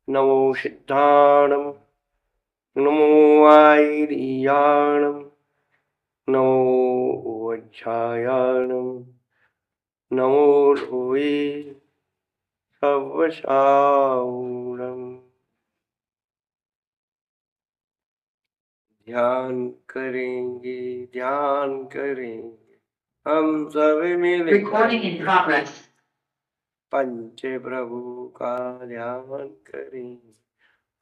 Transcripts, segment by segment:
नमो सिद्धाणं नमो वायरियाणं नमो वज्रायाणं नमो लोये सवसाऊणम्। ध्यान करेंगे, ध्यान करेंगे हम सब मिलकर पंच प्रभु का ध्यान करेंगे,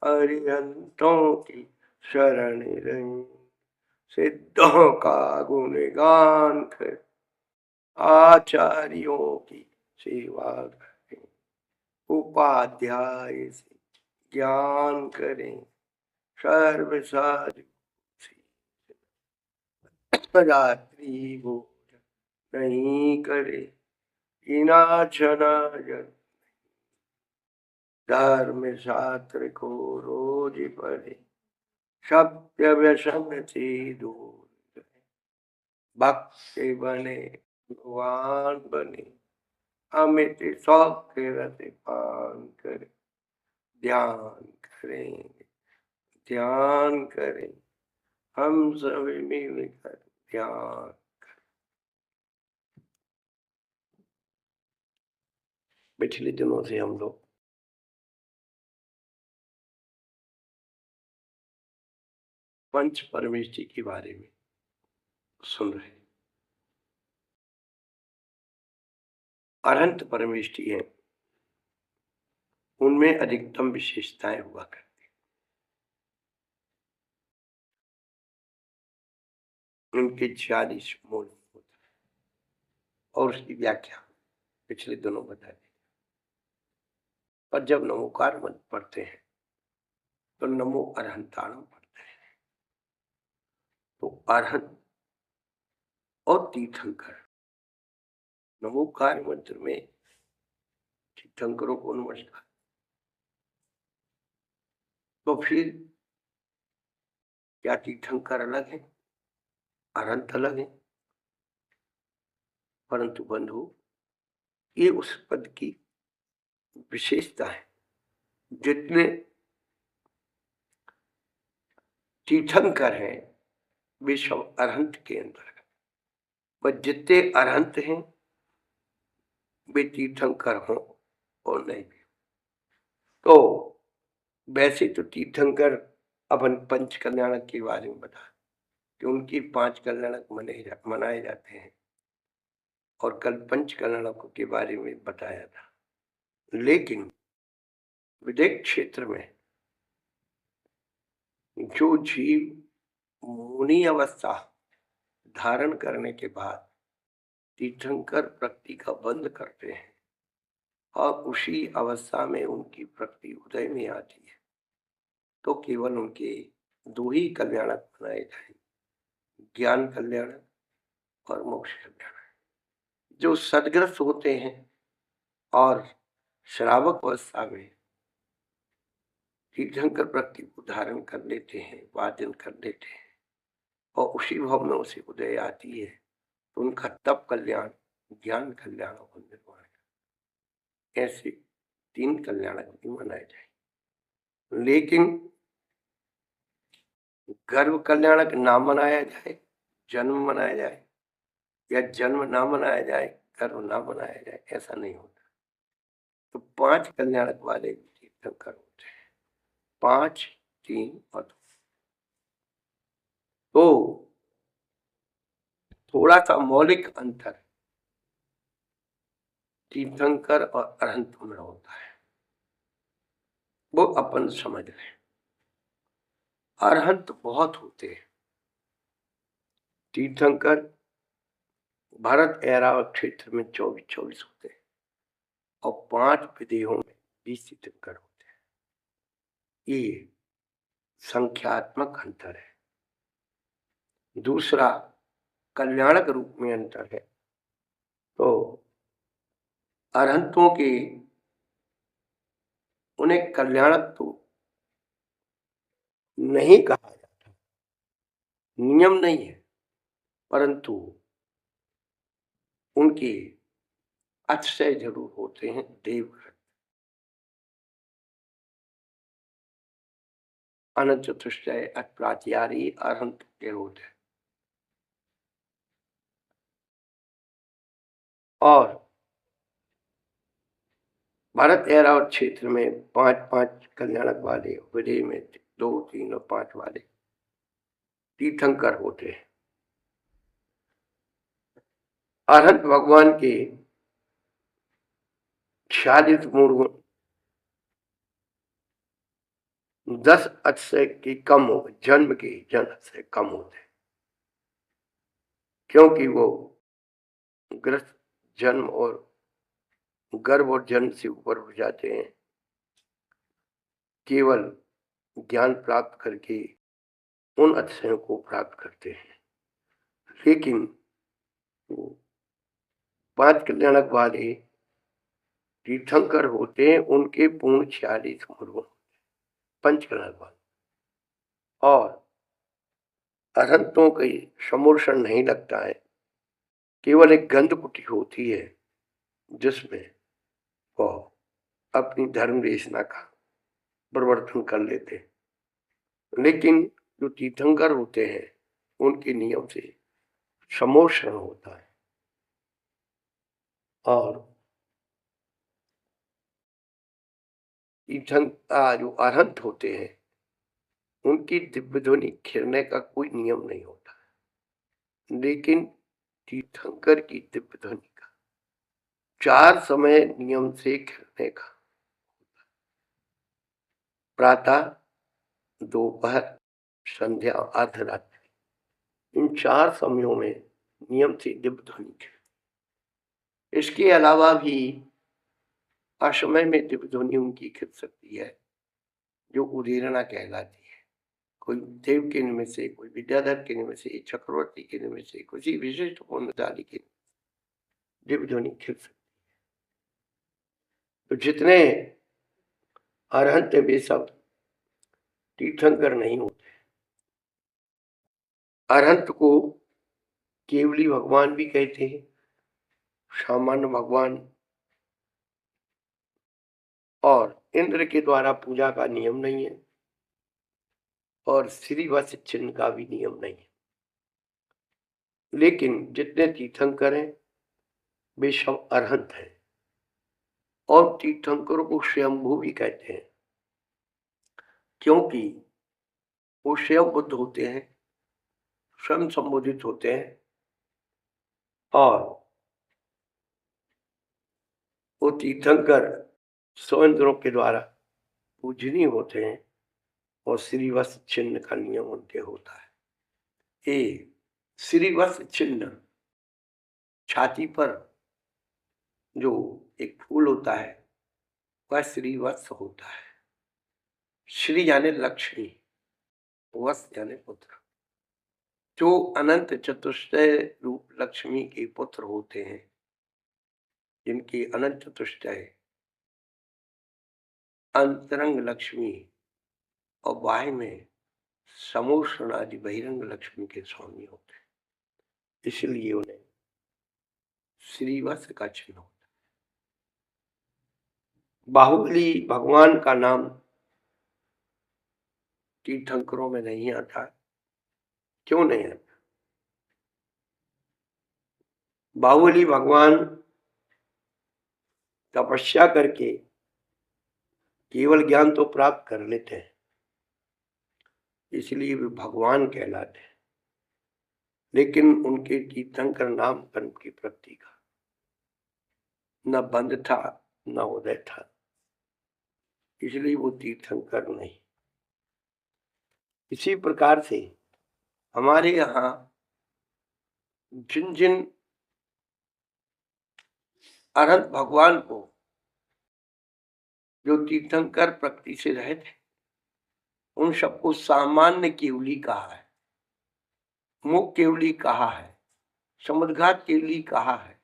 अरिहंतों की शरण रहें, सिद्धों का गुणगान करें, आचार्यों की सेवा करें, उपाध्याय से ज्ञान करें, सर्व साधु रात्रि भोजन नहीं करे, इनाचना जन धर्म शास्त्र को रोज पढ़े, सत्य व्यसन से दूर रहे, भक्त बने भगवान बने, अमित सौख्य रस पान करे, ध्यान करेंगे, ध्यान करें हम सभी मिलकर ध्यान। पिछले दिनों से हम लोग पंच परमेष्टि के बारे में सुन रहे हैं। अनंत परमेष्टि है, उनमें अधिकतम विशेषताएं हुआ करती हैं। उनके 40 मूल होता है और उसकी व्याख्या पिछले दिनों बता दी। पर जब नमोकार मंत्र पढ़ते हैं तो नमो अरहंताणम पढ़ते हैं। तो अरहंत और तीर्थंकर, नमोकार मंत्र में तीर्थंकरों को नमस्कार। तो फिर क्या तीर्थंकर अलग है, अरहंत अलग है? परंतु बंधु, ये उस पद की विशेषता है। जितने तीर्थंकर हैं वे सब अरहंत के अंतर्गत, पर जितने अरहंत हैं वे तीर्थंकर हों और नहीं भी। तो वैसे तो तीर्थंकर अपन पंच कल्याणक के बारे में बता कि उनकी 5 कल्याणक मनाए जाते हैं और कल पंच कल्याणकों के बारे में बताया था। लेकिन विदेह क्षेत्र में जो जीव मुनि अवस्था धारण करने के बाद तीर्थंकर प्रकृति का बंद करते हैं और उसी अवस्था में उनकी प्रकृति उदय में आती है, तो केवल उनके 2 ही कल्याणक बनाए जाएंगे, ज्ञान कल्याणक और मोक्ष कल्याणक। जो सदग्रस्त होते हैं और श्रावक अवस्था में तीर्थंकर प्रकृति को धारण कर लेते हैं, वादन कर लेते हैं और उसी भाव में उसे उदय आती है, तो उनका तप कल्याण, ज्ञान कल्याण और निर्वाण, ऐसे 3 कल्याणक भी मनाए जाए। लेकिन गर्भ कल्याणक ना मनाया जाए, जन्म मनाया जाए, या जन्म ना मनाया जाए, गर्भ ना मनाया जाए, ऐसा नहीं होता। तो 5 कल्याणक वाले तीर्थंकर होते हैं, 5, 3 और 2। तो थोड़ा सा मौलिक अंतर तीर्थंकर और अरहंत में होता है, वो अपन समझ लें। अरहंत बहुत होते हैं, तीर्थंकर भरत ऐरावत क्षेत्र में 24 होते हैं और 5 विदेहों में 20 तीर्थंकर होते हैं। ये संख्यात्मक अंतर है। दूसरा कल्याणक रूप में अंतर है। तो अरहंतों के उन्हें कल्याणक तो नहीं कहा जाता, नियम नहीं है, परंतु उनके अतिशय जरूर होते हैं देवव्रत। अनंत चतुष्टय अप्रात्यारी अरहंत के होते हैं। और भारत एरावत क्षेत्र में 5-5 कल्याणक वाले, विदेह में 2, 3 और 5 वाले तीर्थंकर होते हैं। अरहंत भगवान के 46 मूल गुण 10 अक्षय के कम हो, जन्म से कम होते हैं, क्योंकि वो ग्रस्त जन्म और गर्भ और जन्म से ऊपर हो जाते हैं। केवल ज्ञान प्राप्त करके उन अक्षयों को प्राप्त करते हैं। लेकिन वो 5 कल्याणक वाले तीर्थंकर होते हैं, उनके पूर्ण 46 गुण पंच कल्याणक वाले। और अरहंतों का समोर्षण नहीं लगता है, केवल एक गंध कुटी होती है जिसमें वह अपनी धर्म देशना का प्रवर्तन कर लेते हैं। लेकिन जो तीर्थंकर होते हैं उनके नियम से समोर्षण होता है। और जो अरहंत होते हैं उनकी दिव्य ध्वनि खिरने का कोई नियम नहीं होता है, लेकिन तीर्थंकर की दिव्य ध्वनि का 4 समय नियम से खिरने का, प्रातः, दोपहर, संध्या, अर्धरात्रि, इन 4 समयों में नियम से दिव्य ध्वनि खिरती। इसके अलावा भी असमय में दिव्य ध्वनि उनकी खिल सकती है, जो उदीरना कहलाती है। कोई देव के निमित्त से, कोई विद्याधर के निमित्त से, चक्रवर्ती के निमित्त से, किसी विशिष्ट पुण्यशाली के दिव्य ध्वनि खिल सकती है। तो जितने अरहंत वे सब तीर्थंकर नहीं होते। अरहंत को केवली भगवान भी कहते हैं, सामान्य भगवान, और इंद्र के द्वारा पूजा का नियम नहीं है, और श्रीवत्स चिन्ह का भी नियम नहीं है। लेकिन जितने तीर्थंकर हैं वे सब अरहंत हैं, और तीर्थंकरों को स्वयंभू भी कहते हैं, क्योंकि वो स्वयं बुद्ध होते हैं, स्वयं संबोधित होते हैं, और वो तीर्थंकर स्वयंद्रों के द्वारा पूजनीय होते हैं, और श्रीवत्स चिन्ह का नियम उनके होता है। ये श्रीवत्स चिन्ह छाती पर जो एक फूल होता है वह श्रीवत्स होता है। श्री यानी लक्ष्मी, वत्स यानी पुत्र। जो अनंत चतुष्टय रूप लक्ष्मी के पुत्र होते हैं, जिनकी अनंत चतुष्टय अंतरंग लक्ष्मी और बाह्य में समोषण आदि बहिरंग लक्ष्मी के स्वामी होते हैं, इसलिए उन्हें श्रीवत्स का चिन्ह होता है। बाहुबली भगवान का नाम तीर्थंकरों में नहीं आता। क्यों नहीं आता? बाहुबली भगवान तपस्या करके केवल ज्ञान तो प्राप्त कर लेते हैं, इसलिए वे भगवान कहलाते हैं, लेकिन उनके तीर्थंकर नाम कर्म की प्राप्ति का न बंध था न उदय था, इसलिए वो तीर्थंकर नहीं। इसी प्रकार से हमारे यहाँ जिन जिन अनंत भगवान को जो तीर्थंकर प्रकृति से रहे थे, उन सबको सामान्य केवली कहा है, मुख केवली कहा है, समुद्घात केवली कहा है,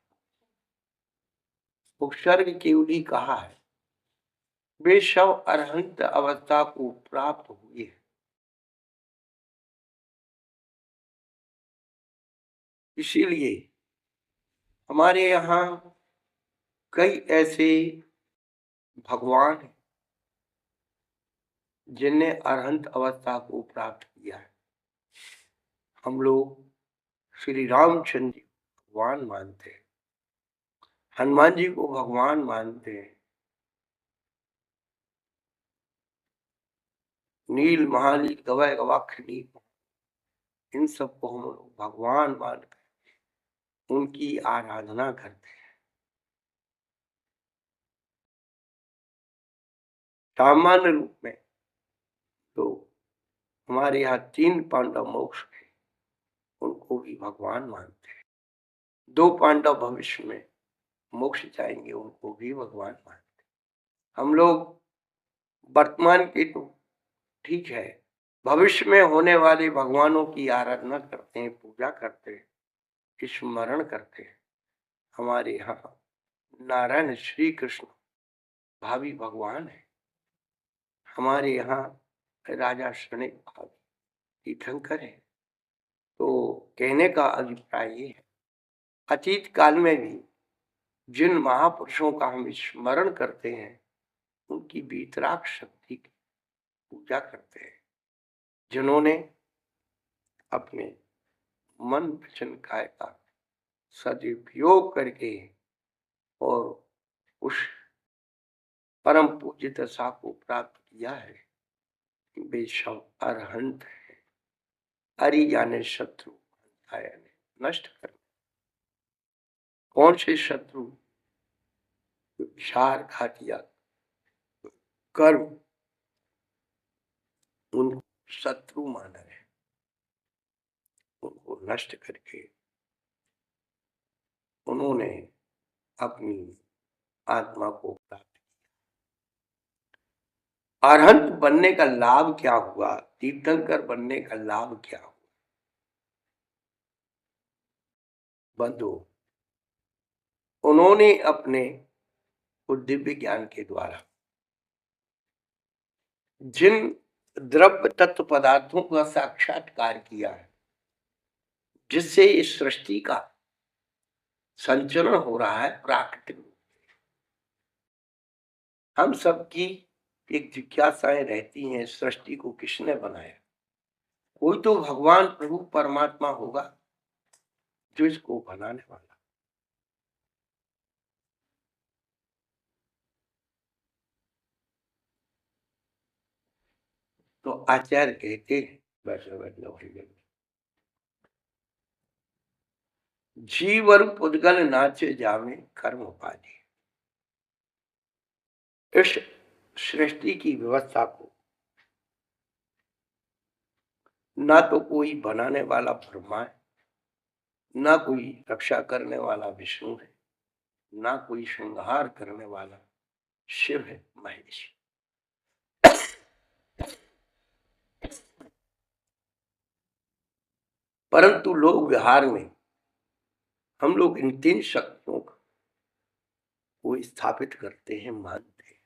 उपसर्ग केवली कहा है। वे सब अरहंत अवस्था को प्राप्त हुए हैं। इसीलिए हमारे यहाँ कई ऐसे भगवान हैं जिनने अरहंत अवस्था को प्राप्त किया है। हम लोग श्री रामचंद्र जी को भगवान मानते हैं, हनुमान जी को भगवान मानते हैं, नील महानील गवाय गवाक्ष नील, इन सबको हम लोग भगवान मानकर उनकी आराधना करते हैं। सामान्य रूप में तो हमारे यहाँ 3 पांडव मोक्ष में, उनको भी भगवान मानते हैं। 2 पांडव भविष्य में मोक्ष जाएंगे, उनको भी भगवान मानते हैं। हम लोग वर्तमान के तो ठीक है, भविष्य में होने वाले भगवानों की आराधना करते हैं, पूजा करते हैं, स्मरण करते हैं। हमारे यहाँ नारायण श्री कृष्ण भावी भगवान है। हमारे यहाँ राजा शनैक भावी तीर्थंकर है। तो कहने का अभिप्राय ये है, अतीत काल में भी जिन महापुरुषों का हम स्मरण करते हैं, उनकी वीतराग शक्ति की पूजा करते हैं, जिन्होंने अपने मन वचन काया का सदुपयोग करके और उस परम पूज्य दशा को प्राप्त किया है। वे सब अरहंत है। अरि यानी शत्रु, यानी नष्ट करने। कौन से शत्रु? विचार घातिया कर्म उन शत्रु माना है, उनको नष्ट करके उन्होंने अपनी आत्मा को प्राप्त किया। अरहंत बनने का लाभ क्या हुआ? तीर्थंकर बनने का लाभ क्या हुआ? बंधु, उन्होंने अपने दिव्य ज्ञान के द्वारा जिन द्रव्य तत्व पदार्थों का साक्षात्कार किया है, जिससे इस सृष्टि का संचरण हो रहा है प्राकृतिक रूप से, हम सबकी एक जिज्ञासाएं रहती हैं, सृष्टि को किसने बनाया? कोई तो भगवान प्रभु परमात्मा होगा जो इसको बनाने वाला। तो आचार्य कहते हैं, जीवर पुद्गल नाचे जावे कर्म उपाधि। इस सृष्टि की व्यवस्था को ना तो कोई बनाने वाला ब्रह्मा है, ना कोई रक्षा करने वाला विष्णु है, ना कोई संहार करने वाला शिव है, महेश। परंतु लोग व्यवहार में हम लोग इन 3 शक्तियों को स्थापित करते हैं, मानते हैं।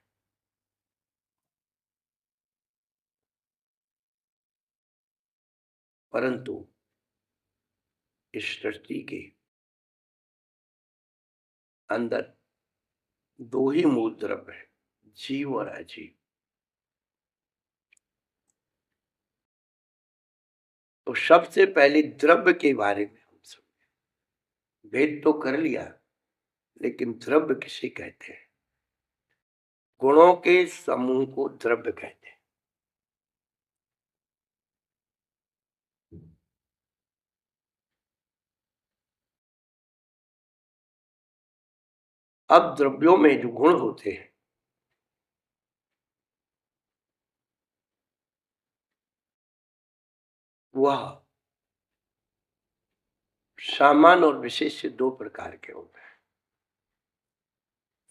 परंतु इस सृष्टि के अंदर 2 ही मूल द्रव्य है, जीव और अजीव। तो सबसे पहले द्रव्य के बारे में हम समझे। भेद तो कर लिया, लेकिन द्रव्य किसे कहते हैं? गुणों के समूह को द्रव्य कहते हैं। अब द्रव्यों में जो गुण होते हैं, वह सामान्य और विशेष 2 प्रकार के होते हैं,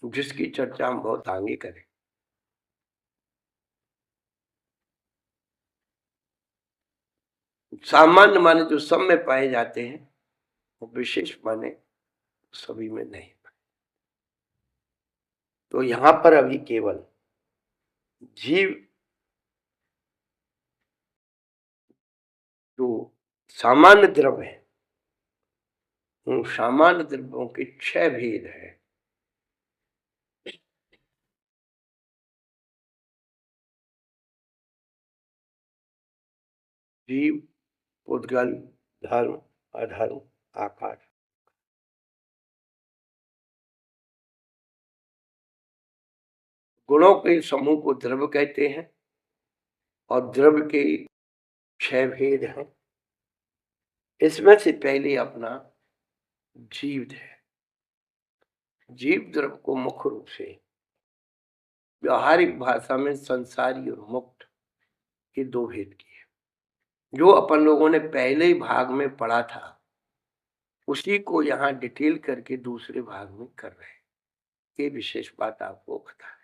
जिसकी चर्चा हम बहुत आगे करें। सामान्य माने जो सब में पाए जाते हैं, वो विशेष माने सभी में नहीं पाए। तो यहां पर अभी केवल जीव जो सामान्य द्रव्य है, उन सामान्य द्रव्यों के 6 भेद है। जीव, पुद्गल, धर्म, अधर्म, आकार। गुणों के समूह को द्रव्य कहते हैं और द्रव्य के 6 भेद हैं। इसमें से पहले अपना जीव है। जीव द्रव्य को मुख्य रूप से व्यावहारिक भाषा में संसारी और मुक्त के 2 भेद किए, जो अपन लोगों ने पहले ही भाग में पढ़ा था, उसी को यहाँ डिटेल करके दूसरे भाग में कर रहे हैं। ये विशेष बात आपको बता है।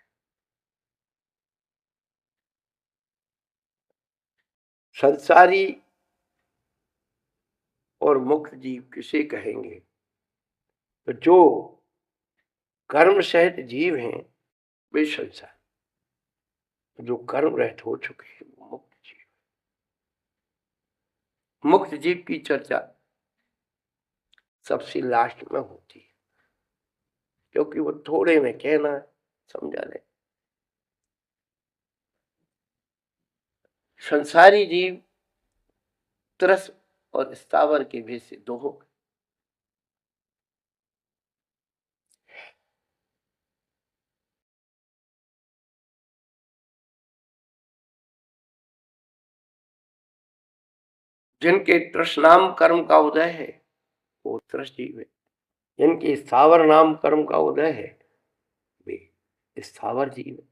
संसारी और मुक्त जीव किसे कहेंगे? तो जो कर्म सहित जीव हैं वे संसार, जो कर्म रहित हो चुके हैं वो मुक्त जीव। मुक्त जीव की चर्चा सबसे लास्ट में होती है, क्योंकि वो थोड़े में कहना है, समझा ले। संसारी जीव त्रस और स्थावर के भेद से 2 हो गए। जिनके तृष्णाम कर्म का उदय है वो त्रस जीव है। जिनके स्थावर नाम कर्म का उदय है वे स्थावर जीव है।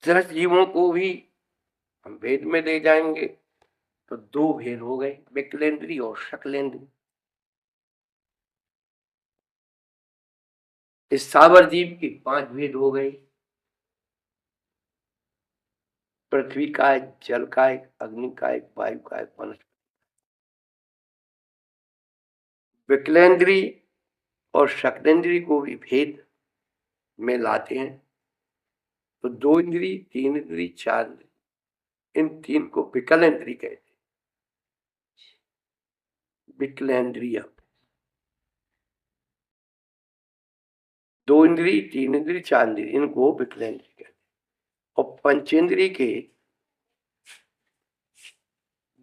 त्रस जीवों को भी हम भेद में ले जाएंगे तो 2 भेद हो गए, विकलेंद्री और शकलेंद्री। स्थावर जीव के 5 भेद हो गए, पृथ्वी का, जल का, अग्नि का, वायु का, वनस्पति। विकलेंद्री और शकलेंद्री को भी भेद में लाते हैं तो 2 इंद्री, 3 इंद्री, 4 इंद्री, इन 3 को विकलेंद्री कहते हैं। विकलेंद्रिय 2 इंद्री, 3 इंद्री, 4 इंद्री, इनको विकलेंद्री कहते हैं। और पंचेंद्री के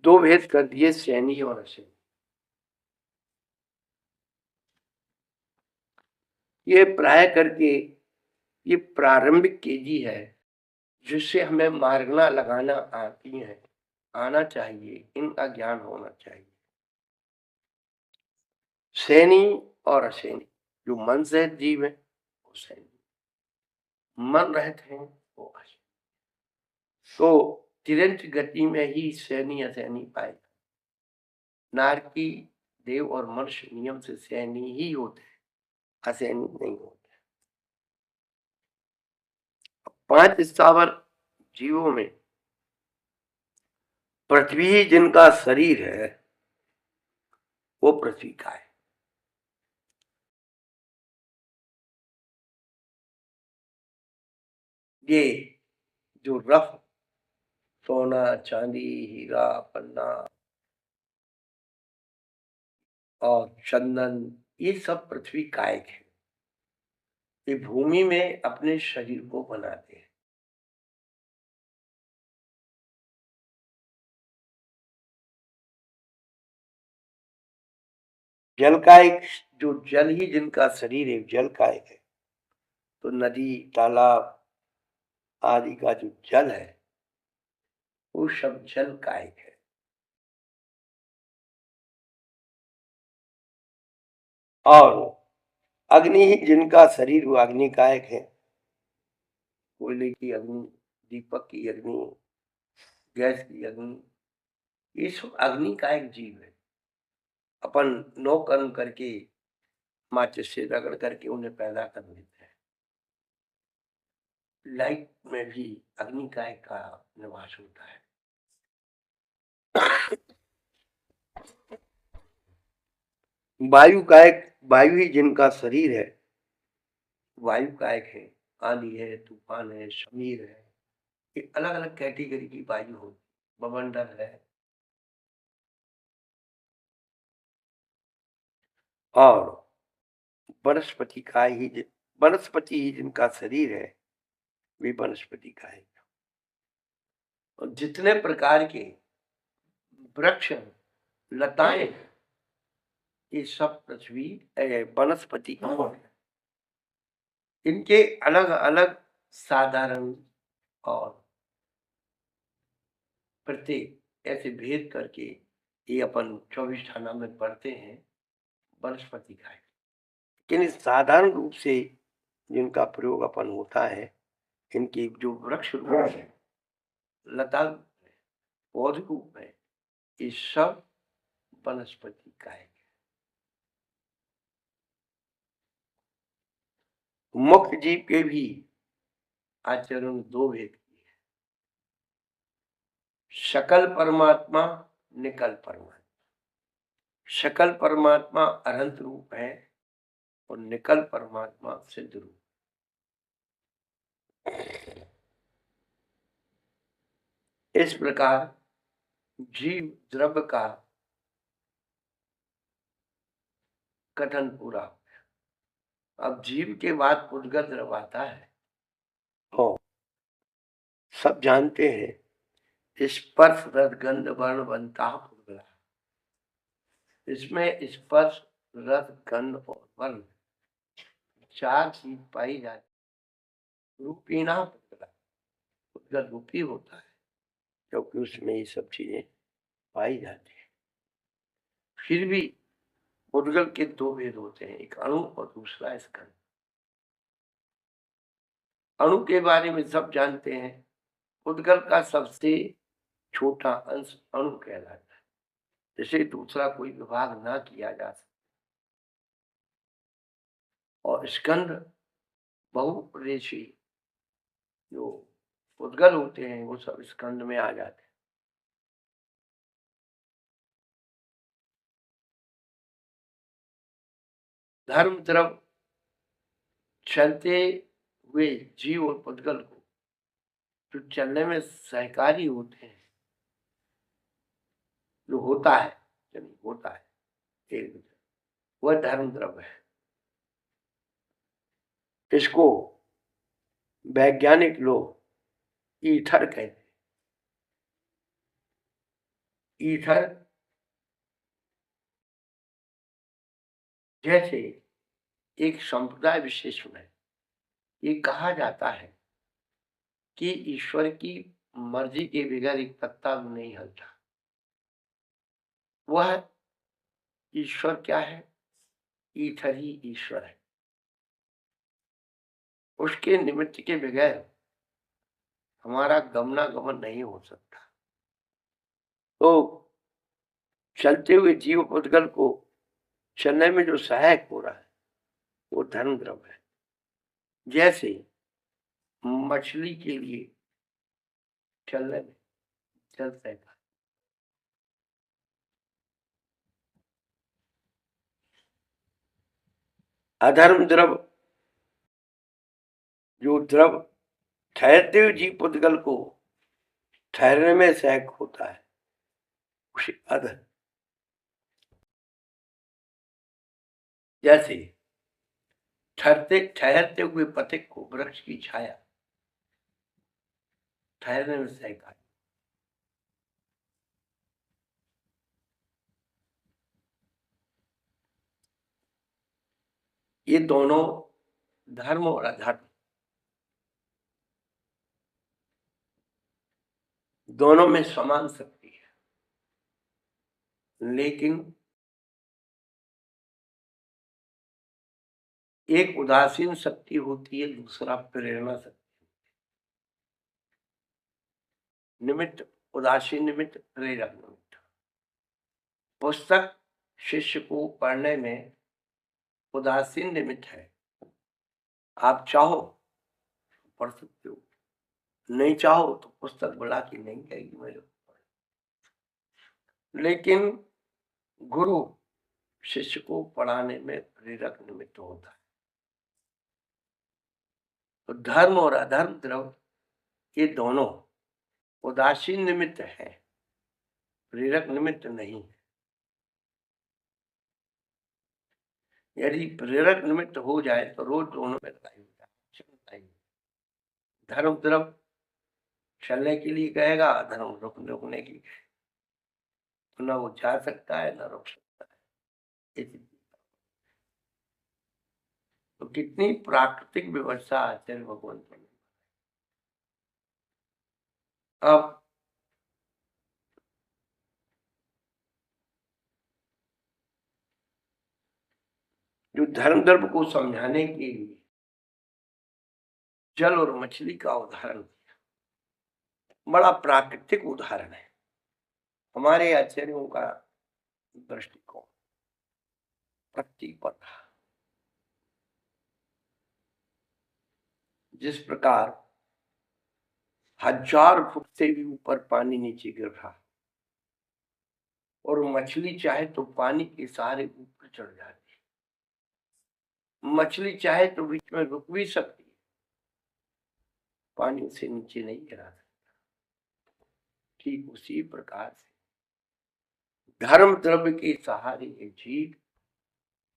2 भेद कर दिए, सैनी और असैनी। ये प्राय करके ये प्रारंभिक केजी है जिससे हमें मार्गना लगाना आती है, आना चाहिए, इनका ज्ञान होना चाहिए। सैनी और असैनी, जो मन सहित जीव है वो सैनी, मन रहित हैं वो असैनी। तो तिरंत गति में ही सैनी असैनी पाए। नारकी, देव और मनुष्य नियम से सैनी ही होते हैं, असैनी नहीं होते। 5 स्थावर जीवों में पृथ्वी ही जिनका शरीर है वो पृथ्वी का है। ये जो रफ सोना, चांदी, हीरा, पन्ना और चंदन, ये सब पृथ्वी कायक है। ये भूमि में अपने शरीर को बनाते हैं। जल कायक, जो जल ही जिनका शरीर है जल कायक है। तो नदी, तालाब आदि का जो जल है वो सब जल कायक है। और अग्नि ही जिनका शरीर वो अग्नि कायक है। कोयले की अग्नि, दीपक की अग्नि, गैस की अग्नि, ये सब अग्नि का एक जीव है। अपन 9 कर्म करके माचिस से रगड़ करके उन्हें पैदा कर देते हैं। लाइट में भी अग्नि कायक का निवास होता है। वायु कायक, वायु ही जिनका शरीर है वायु कायक है। आंधी है, तूफान है, समीर है, ये अलग अलग कैटेगरी की वायु होती, बवंडर है। और वनस्पति का ही, वनस्पति ही जिनका शरीर है वे वनस्पति का है। और जितने प्रकार के वृक्ष, लताएं, ये सब पृथ्वी वनस्पति इनके अलग अलग साधारण और प्रत्येक ऐसे भेद करके ये अपन 24 ठाना में पढ़ते हैं वनस्पति का। लेकिन साधारण रूप से जिनका प्रयोग अपन होता है, इनकी जो वृक्ष रूप है, लता पौध रूप है, ये सब वनस्पति का है। मुख्य जीव के भी आचरण में दो भेद किए हैं, सकल परमात्मा, निकल परमात्मा। सकल परमात्मा अनंत रूप है और निकल परमात्मा सिद्ध रूप। इस प्रकार जीव द्रव्य का कथन पूरा। अब जीव के बाद उद्गत द्रव्य आता है। और सब जानते हैं स्पर्श रस गंध वर्ण बनता उद्गला। इसमें स्पर्श रस गंध और वर्ण चार चीज पाई जाती। रूपीना उद्गत रूपी होता है क्योंकि उसमें ये सब चीजें पाई जाती है। फिर भी उद्गल के दो भेद होते हैं, एक अणु और दूसरा स्कंद। अणु के बारे में सब जानते हैं। उद्गल का सबसे छोटा अंश अणु कहलाता है, जिसे दूसरा कोई विभाग ना किया जा सकता। और स्कंद बहुरेशी जो उद्गल होते हैं वो सब स्कंद में आ जाते हैं। धर्म द्रव चलते हुए जीव और उद्गल को जो चलने में सहकारी होते हैं, जो होता है एक दूसरे, वह धर्म द्रव्य है। इसको वैज्ञानिक लोग ईथर कहते हैं। ईथर जैसे एक संप्रदाय विशेष में ये कहा जाता है कि ईश्वर की मर्जी के बगैर एक पत्ता भी नहीं हिलता। वह ईश्वर क्या है? ईथर ही ईश्वर है। उसके निमित्त के बगैर हमारा गमनागमन नहीं हो सकता। तो चलते हुए जीव उद्गल को चलने में जो सहायक हो रहा है वो धर्म द्रव्य है। जैसे मछली के लिए चलने में जल सहता, अधर्म द्रव जो द्रव ठहरते हुए जीव उद्गल को ठहरने में सहायक होता है उसे अधर्म। जैसे ठहरते हुए पथिक को वृक्ष की छाया ठहरने में सहायक है। ये दोनों धर्म और अधर्म दोनों में समान शक्ति है, लेकिन एक उदासीन शक्ति होती है, दूसरा प्रेरणा शक्ति। निमित्त उदासीन निमित्त, प्रेरक निमित्त। पुस्तक शिष्य को पढ़ने में उदासीन निमित्त है। आप चाहो पढ़ सकते हो, नहीं चाहो तो पुस्तक बुला के नहीं कहेगी मेरे। लेकिन गुरु शिष्य को पढ़ाने में प्रेरक निमित्त होता है। तो धर्म और अधर्म द्रव ये दोनों उदासीन निमित्त है, प्रेरक निमित्त नहीं है। यदि प्रेरक निमित्त हो जाए तो रोज दोनों में लड़ाई हो जाए। धर्म द्रव चलने के लिए कहेगा, धर्म रुकने के लिए, तो ना वो जा सकता है ना रुक सकता है। तो कितनी प्राकृतिक व्यवस्था आचार्य भगवंत ने। अब जो धर्म को समझाने के लिए जल और मछली का उदाहरण, बड़ा प्राकृतिक उदाहरण है हमारे आचार्यों का दृष्टिकोण, प्रतिपद। जिस प्रकार 1000 फुट से भी ऊपर पानी नीचे गिर रहा और मछली चाहे तो पानी के सहारे ऊपर चढ़ जाती है, मछली चाहे तो बीच में रुक भी सकती है, पानी से नीचे नहीं गिरा सकता। ठीक उसी प्रकार से धर्म द्रव्य के सहारे ये जीव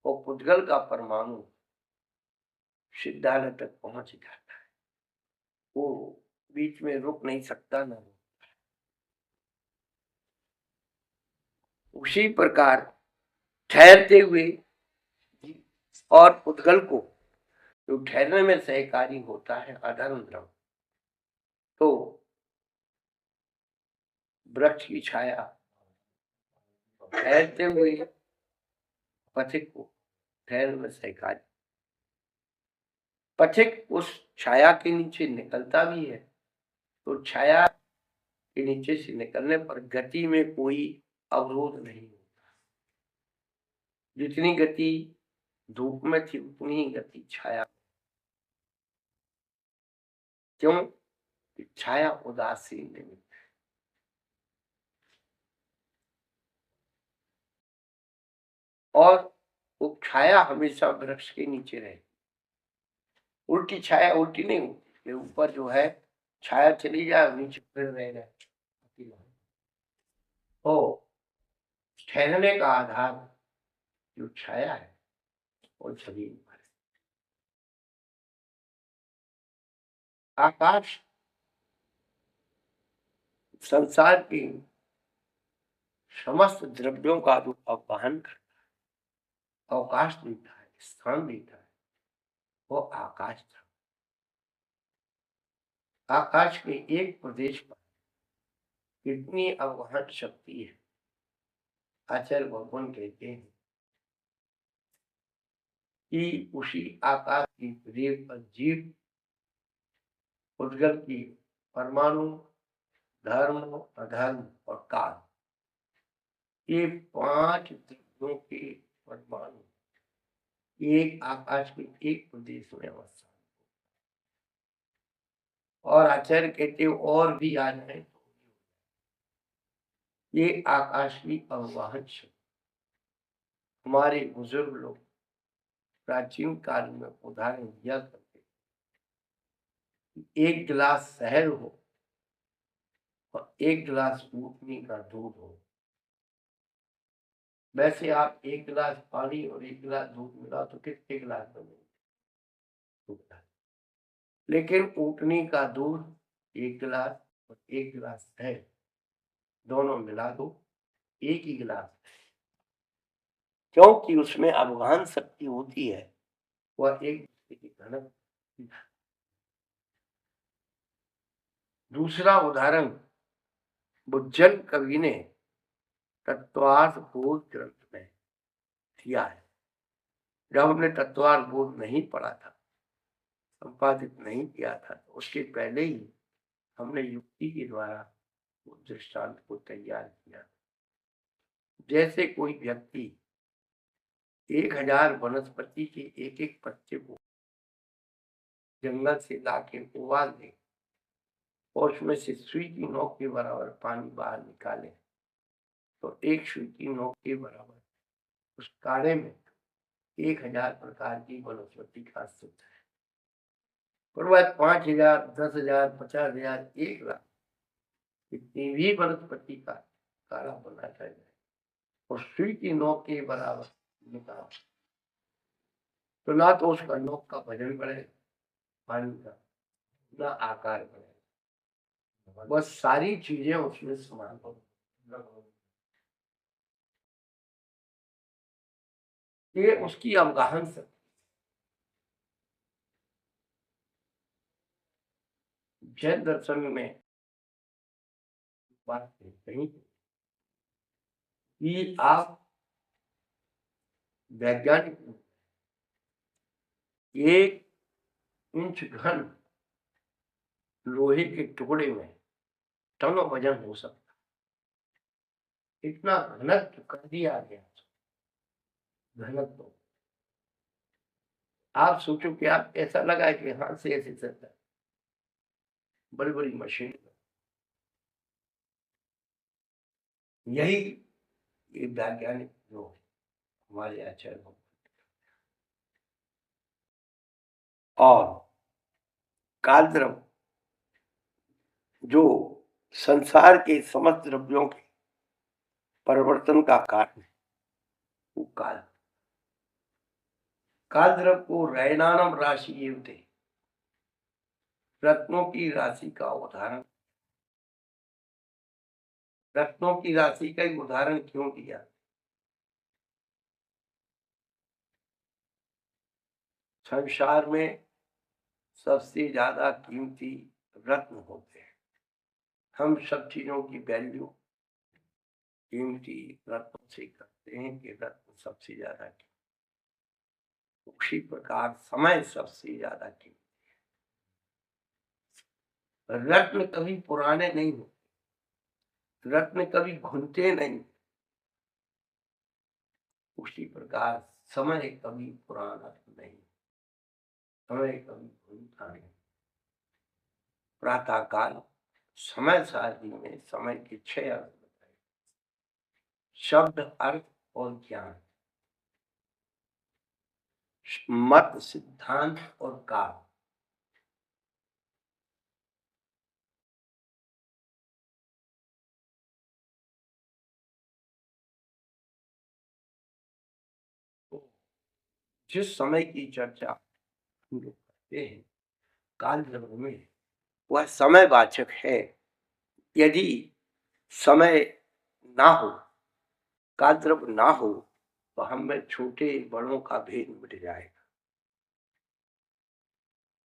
और पुद्गल का परमाणु सिद्धालय तक पहुंच जाता है, वो बीच में रुक नहीं सकता ना। उसी प्रकार ठहरते हुए और पुद्गल को जो ठहरने में सहकारी होता है अधर्म द्रव्य, तो वृक्ष की छाया ठहरते हुए पथिक को ठहरने में सहकारी, पथिक उस छाया के नीचे निकलता भी है, तो छाया के नीचे से निकलने पर गति में कोई अवरोध नहीं होता। जितनी गति धूप में थी उतनी ही गति छाया। क्यों? छाया उदासीन नहीं, और वो छाया हमेशा वृक्ष के नीचे रहे। उल्टी छाया उल्टी नहीं होती, ऊपर जो है छाया चली जाए, नीचे फिर रह जाए। तो ठहरने का आधार जो छाया है वो जमीन पर है। आकाश संसार की समस्त द्रव्यों का जो आवाहन करता है, अवकाश देता है, स्थान देता है, वो आकाश था। आकाश के एक प्रदेश पर कितनी अवगाहन शक्ति है। आचार्य भगवान कहते हैं कि उसी आकाश की प्रदेश पर जीव, उद्गल की परमाणु, धर्म, अधर्म और काल, ये 5 द्रव्यों के परमाणु एक आकाश के एक प्रदेश में अवस्था। और आचार्य कहते और भी आ जाए तो ये आकाश की अवगाहन शक्ति। हमारे बुजुर्ग लोग प्राचीन काल में उदाहरण दिया करते, एक गिलास शहद हो और एक गिलास ऊटनी का दूध हो। वैसे आप एक गिलास पानी और एक गिलास दूध मिला तो कितने गिलास बनेंगे? लेकिन ऊटनी का दूध एक गिलास और एक गिलास है, दोनों मिला दो एक ही गिलास, क्योंकि उसमें अवगाहन शक्ति होती है, वह एक दूसरे की घनत्व। दूसरा उदाहरण बुज्जन कवि ने तत्वार्थ बोध ग्रंथ में दिया है। जब हमने तत्वार्थ बोध नहीं पढ़ा था, संपादित नहीं किया था, तो उसके पहले ही हमने युक्ति के द्वारा दृष्टांत को तैयार किया। जैसे कोई व्यक्ति 1000 वनस्पति के एक एक पत्ते को जंगल से लाके उबाल दे और उसमें से सुई की नोक के बराबर पानी बाहर निकाले, तो एक सुई की नोक के बराबर उस काढ़े में 1000 प्रकार की वनस्पति का अस्तित्व है। और वह 5000, 10,000, 50,000, 1,00,000 कितनी भी वनस्पति का काढ़ा बनाता जाए और सुई की नोक के बराबर निकाल, तो ना तो उसका नोक का वजन बढ़े पानी का, ना आकार बढ़े। बस सारी चीजें उसमें समान हो। ये उसकी अवगाहन से जैन दर्शन में बात कही कि आप वैज्ञानिक 1 इंच घन लोहे के टुकड़े में टनों वजन हो सकता, इतना घनत्व कर दिया गया। घनत्व आप सोचो कि आप ऐसा लगा कि हाथ से ऐसे चलता है, बड़ी बड़ी मशीन। यही ये वैज्ञानिक जो हमारे आचार्य हो। और कालद्रव्य जो संसार के समस्त द्रव्यों के परिवर्तन का कारण है, वो कालद्रव्य को रैनानम राशि थे, रत्नों की राशि का उदाहरण। रत्नों की राशि का एक उदाहरण क्यों दिया? संसार में सबसे ज्यादा कीमती रत्न होते हैं। हम सब चीजों की वैल्यू कीमती रत्नों से करते हैं कि रत्न सबसे ज्यादा कीमती। उसी प्रकार समय सबसे ज्यादा कीमती। रत्न कभी पुराने नहीं होते, रत्न कभी घुलते नहीं। उसी प्रकार समय कभी पुराना नहीं, समय कभी घुलता नहीं। प्रातः काल समय सारणी में समय के 6 अर्थ बताए, शब्द, अर्थ और ज्ञान, मत, सिद्धांत और काल। जिस समय की चर्चा हम लोग करते हैं काल द्रव्य में, वह समयवाचक है। यदि समय ना हो, काल द्रव्य ना हो, तो हम में छोटे बड़ों का भेद मिट जाएगा।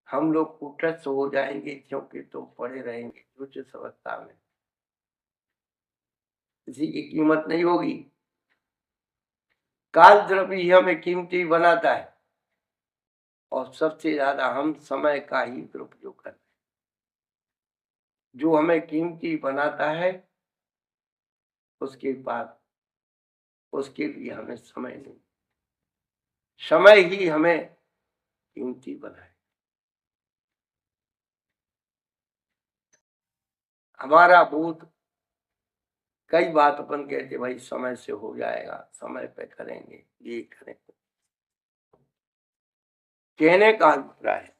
हम लोग कुटस्थ हो जाएंगे क्योंकि तुम पड़े रहेंगे उच्च अवस्था में, किसी की कीमत नहीं होगी। काल द्रव्य ही हमें कीमती बनाता है और सबसे ज्यादा हम समय का ही दुरुपयोग करते हैं। जो हमें कीमती बनाता है उसके बाद उसके लिए हमें समय नहीं, समय ही हमें कीमती बनाए। हमारा बोध कई बात अपन कहते भाई समय से हो जाएगा, समय पे करेंगे, ये करेंगे। कहने का अभिप्राय है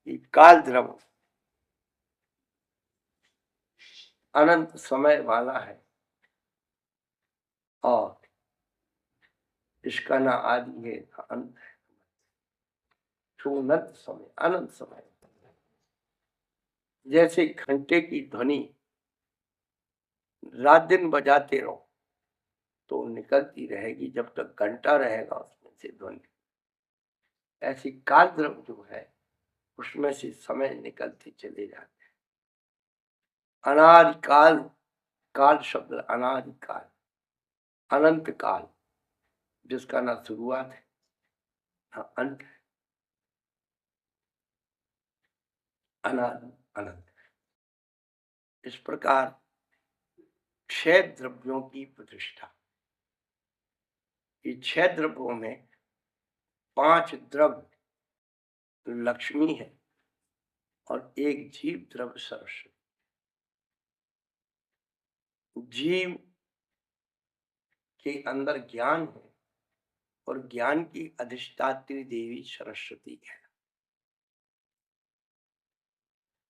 कि काल द्रव्य अनंत समय वाला है और इसका ना आदि है ना अंत है। अनंत समय, अनंत समय। जैसे घंटे की ध्वनि रात दिन बजाते रहो तो निकलती रहेगी, जब तक घंटा रहेगा उसमें से ध्वनि। ऐसी काल द्रव्य जो है उसमें से समय निकलते चले जाते हैं। अनादिकाल, काल शब्द अनादिकाल, अनंत काल, जिसका ना शुरुआत है ना अंत है, अनादि अनंत। इस प्रकार 6 द्रव्यों की प्रतिष्ठा। ये 6 द्रव्यों में 5 द्रव्य लक्ष्मी है और एक जीव द्रव्य सरस्वती। जीव के अंदर ज्ञान है और ज्ञान की अधिष्ठात्री देवी सरस्वती है।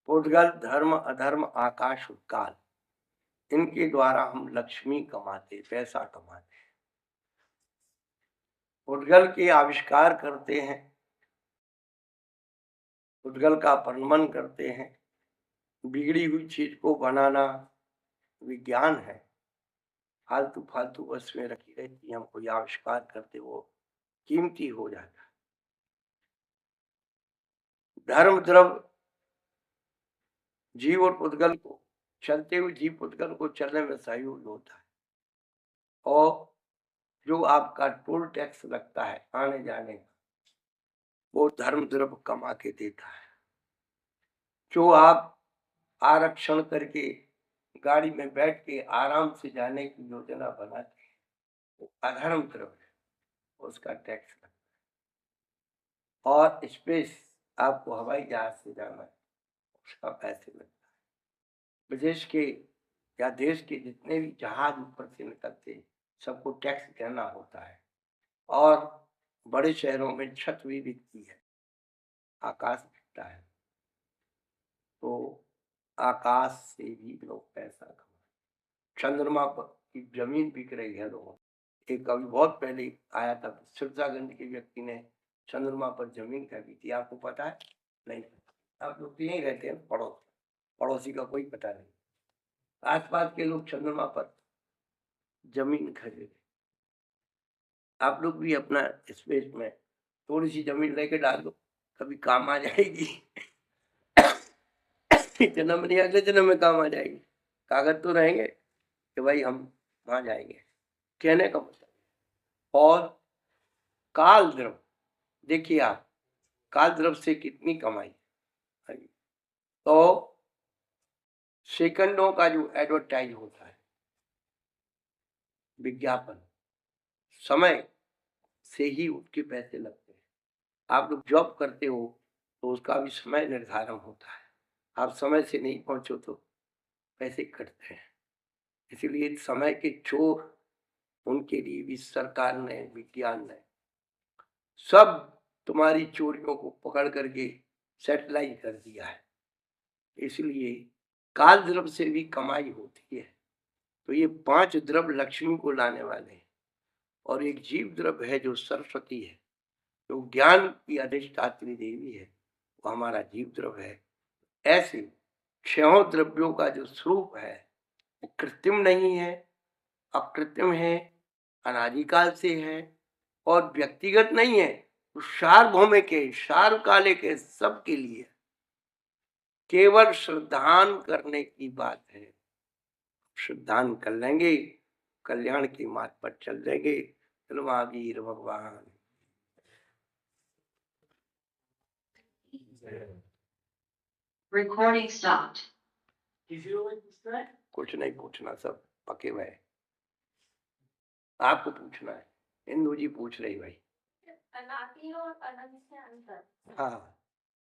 पुद्गल, धर्म, अधर्म, आकाश और काल, इनके द्वारा हम लक्ष्मी कमाते, पैसा कमाते हैं। पुद्गल के आविष्कार करते हैं, पुद्गल का परिणमन करते हैं, बिगड़ी हुई चीज को बनाना विज्ञान है। फालतू फालतू वस्तुएं रखी रहती हैं, हम कोई आविष्कार करते वो कीमती हो जाता है। धर्म द्रव्य जीव और पुद्गल को, चलते हुए जीव पुद्गल को चलने में सहयोग होता है। और जो आपका टोल टैक्स लगता है आने जाने का, वो धर्म द्रव्य कमा के देता है। जो आप आरक्षण करके गाड़ी में बैठ के आराम से जाने की योजना बनाते हैं, वो अधर्म द्रव्य है, उसका टैक्स लगता है। और स्पेस, आपको हवाई जहाज से जाना है, उसका पैसे लगता है। विदेश के या देश के जितने भी जहाज ऊपर से निकलते हैं, सबको टैक्स देना होता है। और बड़े शहरों में छत भी बिकती है, आकाश बिकता है, तो आकाश से भी लोग पैसा कमाते। चंद्रमा पर की जमीन बिक रही है लोगों। एक अभी बहुत पहले आया था, सिरसागंज के व्यक्ति ने चंद्रमा पर जमीन खरीदी थी। आपको पता है? नहीं, आप लोग तो यहीं रहते हैं, पड़ोसी का कोई पता नहीं। आसपास के लोग चंद्रमा पर जमीन खरीदे। आप लोग भी अपना स्पेस में थोड़ी सी जमीन लेके डाल दो, कभी काम आ जाएगी। जन्म नहीं, अगले जन्म में काम आ जाएगी। कागज तो रहेंगे कि भाई हम वहां जाएंगे, कहने का मतलब। और काल द्रव, देखिए आप, काल द्रव से कितनी कमाई है। तो सेकंडों का जो एडवर्टाइज होता है, विज्ञापन, समय से ही उसके पैसे लगते हैं। आप लोग जॉब करते हो तो उसका भी समय निर्धारण होता है। आप समय से नहीं पहुंचो तो पैसे कटते हैं। इसीलिए समय के चोर, उनके लिए भी सरकार ने, विज्ञान ने सब तुम्हारी चोरियों को पकड़ करके सेटलाइज कर दिया है। इसलिए काल द्रव्य से भी कमाई होती है। तो ये 5 द्रव्य लक्ष्मी को लाने वाले हैं। और एक जीव द्रव्य है जो सरस्वती है, जो ज्ञान की अधिष्ठात्री देवी है, वो हमारा जीव द्रव्य है। ऐसे 6 द्रव्यों का जो स्वरूप है वो कृत्रिम नहीं है, अकृत्रिम है, अनादिकाल से है और व्यक्तिगत नहीं है। तो सार्वभौमिक है, सार्वकालिक है, सबके लिए। केवल श्रद्धान करने की बात है। श्रद्धान कर लेंगे, कल्याण की मार्ग पर चल देंगे। चलो महावीर भगवान। Recording stopped. किसी को कोई पूछना है? कुछ नहीं पूछना, सब पके हुए हैं। आपको पूछना है? इंदू जी पूछ रही भाई। अनादि और अनंत से अंतर। हाँ,